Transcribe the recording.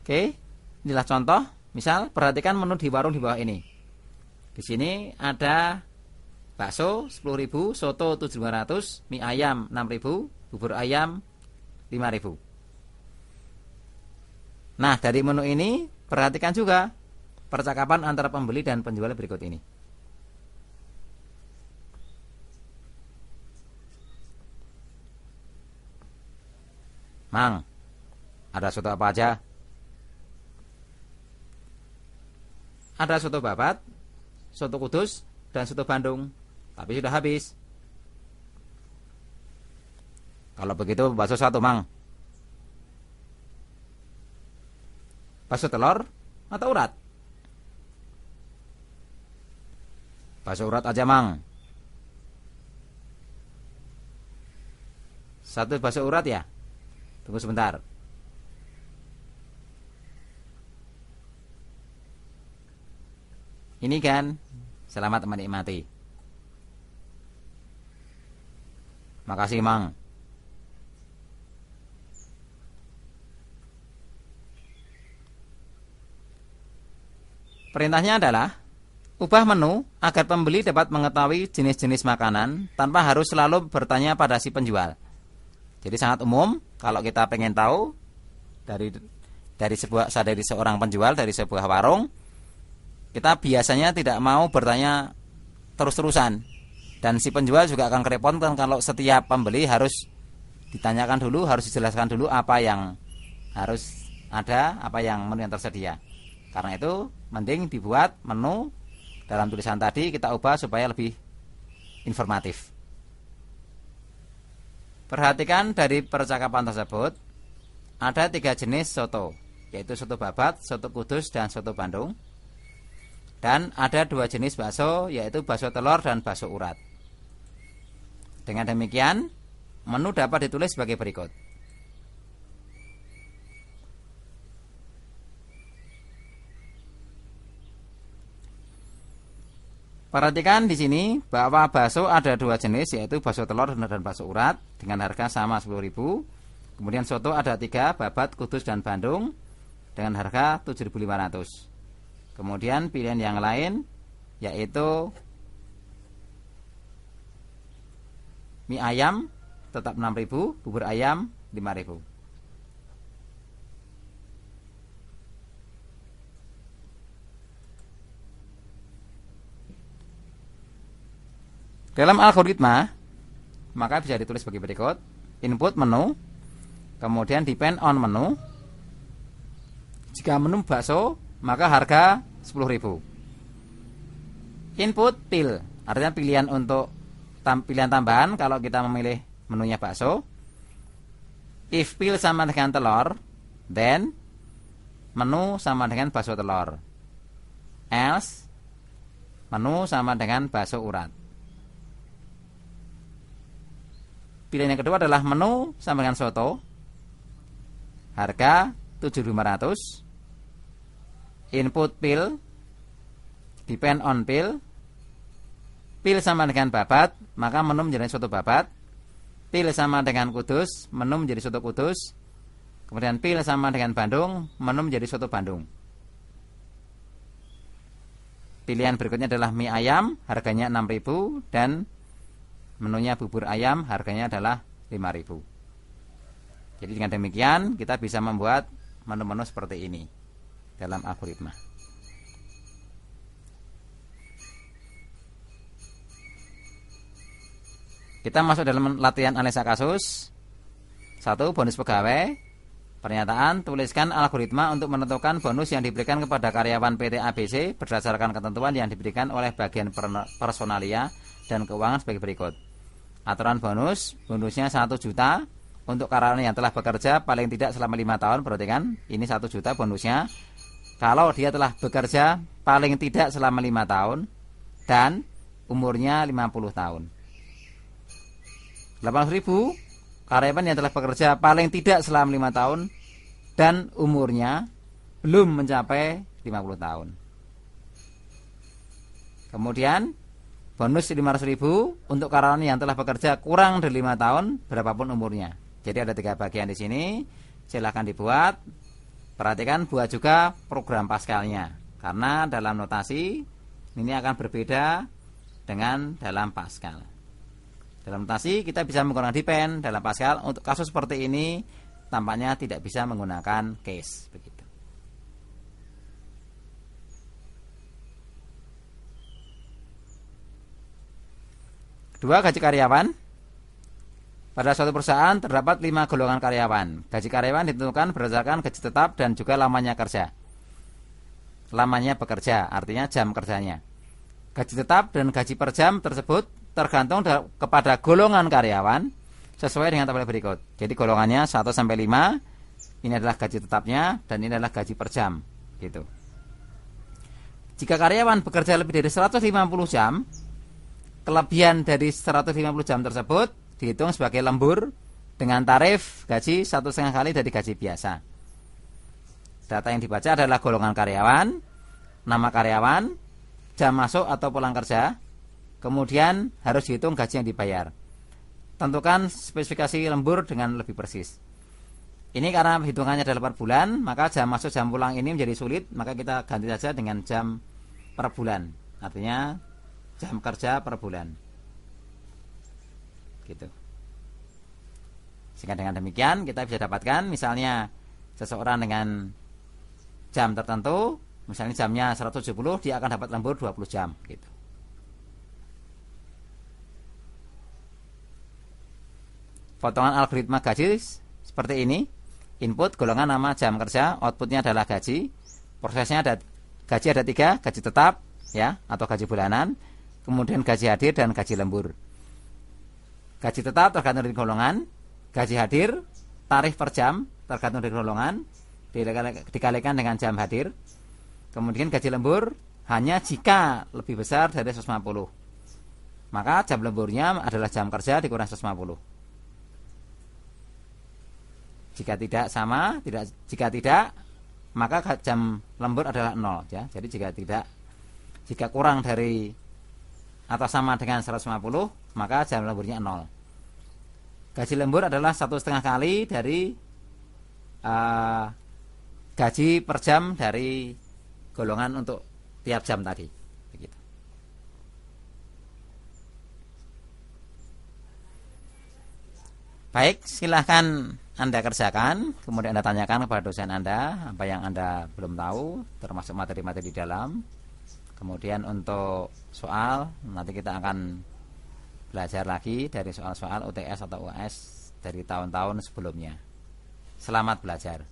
Oke, inilah contoh. Misal perhatikan menu di warung di bawah ini. Di sini ada bakso 10.000, soto 7.500, mie ayam 6.000, bubur ayam 5.000. Nah, dari menu ini perhatikan juga percakapan antara pembeli dan penjual berikut ini. Mang, ada soto apa aja? Ada soto babat, soto kudus, dan soto Bandung. Tapi sudah habis. Kalau begitu bakso satu, Mang. Bakso telur atau urat? Bakso urat aja, Mang. Satu bakso urat ya? Tunggu sebentar. Ini kan, selamat menikmati. Makasih, Mang. Perintahnya adalah ubah menu agar pembeli dapat mengetahui jenis-jenis makanan tanpa harus selalu bertanya pada si penjual. Jadi sangat umum kalau kita pengen tahu dari seorang penjual dari sebuah warung, kita biasanya tidak mau bertanya terus-terusan. Dan si penjual juga akan kerepotan kalau setiap pembeli harus ditanyakan dulu, harus dijelaskan dulu apa yang harus ada, apa yang menu yang tersedia. Karena itu mending dibuat menu dalam tulisan tadi kita ubah supaya lebih informatif. Perhatikan dari percakapan tersebut ada 3 jenis soto, yaitu soto babat, soto kudus, dan soto Bandung. Dan ada 2 jenis bakso, yaitu bakso telur dan bakso urat. Dengan demikian, menu dapat ditulis sebagai berikut. Perhatikan di sini bahwa bakso ada 2 jenis, yaitu bakso telur dan bakso urat dengan harga sama 10.000. Kemudian soto ada 3, babat, kudus, dan Bandung dengan harga 7.500. Kemudian pilihan yang lain yaitu mie ayam tetap 6.000, bubur ayam 5.000. Dalam algoritma maka bisa ditulis sebagai berikut. Input menu, kemudian depend on menu. Jika menu bakso maka harga 10.000. Input pil, artinya pilihan untuk pilihan tambahan kalau kita memilih menunya bakso. If pil sama dengan telur, then menu sama dengan bakso telur. Else menu sama dengan bakso urat. Pilihan yang kedua adalah menu sama dengan soto, harga 7.500. Input pil, depend on pil. Pil sama dengan babat, maka menu menjadi soto babat. Pil sama dengan kudus, menu menjadi soto kudus. Kemudian pil sama dengan Bandung, menu menjadi soto Bandung. Pilihan berikutnya adalah mie ayam, harganya 6.000, dan menunya bubur ayam, harganya adalah 5.000. Jadi dengan demikian kita bisa membuat menu-menu seperti ini dalam algoritma. Kita masuk dalam latihan analisa kasus. 1. Bonus pegawai. Pernyataan, tuliskan algoritma untuk menentukan bonus yang diberikan kepada karyawan PT ABC berdasarkan ketentuan yang diberikan oleh bagian personalia dan keuangan sebagai berikut. Aturan bonus, bonusnya 1 juta untuk karyawan yang telah bekerja paling tidak selama 5 tahun. Perhatikan, ini 1 juta bonusnya kalau dia telah bekerja paling tidak selama 5 tahun dan umurnya 50 tahun. 8.000 karyawan yang telah bekerja paling tidak selama 5 tahun dan umurnya belum mencapai 50 tahun. Kemudian bonus 500.000 untuk karyawan yang telah bekerja kurang dari 5 tahun berapapun umurnya. Jadi ada 3 bagian di sini. Silahkan dibuat. Perhatikan buat juga program Pascalnya, karena dalam notasi ini akan berbeda dengan dalam Pascal. Dalam notasi kita bisa menggunakan depend, dalam Pascal untuk kasus seperti ini tampaknya tidak bisa menggunakan case begitu. Kedua, gaji karyawan. Pada suatu perusahaan terdapat 5 golongan karyawan. Gaji karyawan ditentukan berdasarkan gaji tetap dan juga lamanya kerja. Lamanya bekerja, artinya jam kerjanya. Gaji tetap dan gaji per jam tersebut tergantung kepada golongan karyawan sesuai dengan tabel berikut. Jadi golongannya 1 sampai 5, ini adalah gaji tetapnya dan ini adalah gaji per jam, gitu. Jika karyawan bekerja lebih dari 150 jam, kelebihan dari 150 jam tersebut dihitung sebagai lembur dengan tarif gaji 1,5 kali dari gaji biasa. Data yang dibaca adalah golongan karyawan, nama karyawan, jam masuk atau pulang kerja, kemudian harus dihitung gaji yang dibayar. Tentukan spesifikasi lembur dengan lebih persis. Ini karena hitungannya adalah per bulan, maka jam masuk jam pulang ini menjadi sulit, maka kita ganti saja dengan jam per bulan. Artinya jam kerja per bulan. Gitu. Sehingga dengan demikian kita bisa dapatkan misalnya seseorang dengan jam tertentu, misalnya jamnya 170, dia akan dapat lembur 20 jam gitu. Potongan algoritma gaji seperti ini. Input golongan nama jam kerja, outputnya adalah gaji. Prosesnya ada gaji ada 3, gaji tetap ya atau gaji bulanan, kemudian gaji hadir dan gaji lembur. Gaji tetap tergantung dari golongan, gaji hadir, tarif per jam tergantung dari golongan, dikalikan dengan jam hadir. Kemudian gaji lembur hanya jika lebih besar dari 150. Maka jam lemburnya adalah jam kerja dikurang 150. Jika tidak sama, jika tidak, maka jam lembur adalah 0 ya. Jadi jika kurang dari atau sama dengan 150, maka jam lemburnya 0. Gaji lembur adalah 1,5 kali dari gaji per jam dari golongan untuk tiap jam tadi. Begitu. Baik, silahkan Anda kerjakan, kemudian Anda tanyakan kepada dosen Anda apa yang Anda belum tahu, termasuk materi-materi di dalam. Kemudian untuk soal, nanti kita akan belajar lagi dari soal-soal UTS atau UAS dari tahun-tahun sebelumnya. Selamat belajar.